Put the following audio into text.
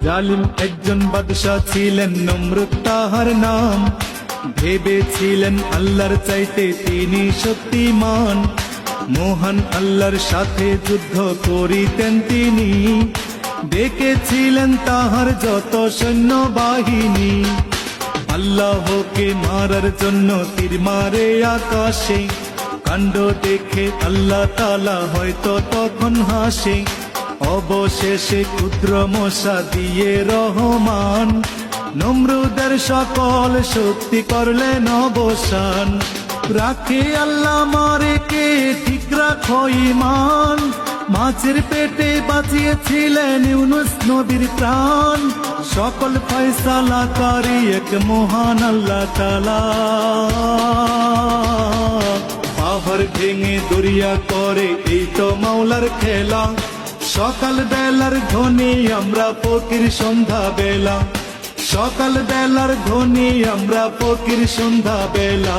জালিম একজন বাদশা ছিলেন, নমরুদ তাহার নাম। ভেবেছিলেন আল্লাহর চাইতে তিনি শক্তিমান, মহান আল্লাহর সাথে যুদ্ধ করিতেন তিনি। ডেকেছিলেন তাহার যত সৈন্যবাহিনী, আল্লাহকে মারার জন্য তীর মারে আকাশে। কাণ্ড দেখে আল্লাহ তাআলা হয়তো তখন হাসে। অবশেষে ক্ষুদ্র মশা দিয়ে রহমান নমরুদের সকল শক্তি করলেন অবসান। রাখে আল্লাহ মারে কে ঠিক রাখো ঈমান, মাছের পেটে বাঁচিয়েছিলেন ইউনুস নবীর প্রাণ। সকল ফয়সালাকারী এক মহান আল্লাহ তাআলা, পাহাড় ভেঙে দরিয়া করে এই তো মাওলার খেলা। সকাল বেলার ধ্বনি আমরা ফকির সন্ধ্যা বেলা, সকাল বেলার ধ্বনি আমরা ফকির সন্ধ্যা বেলা।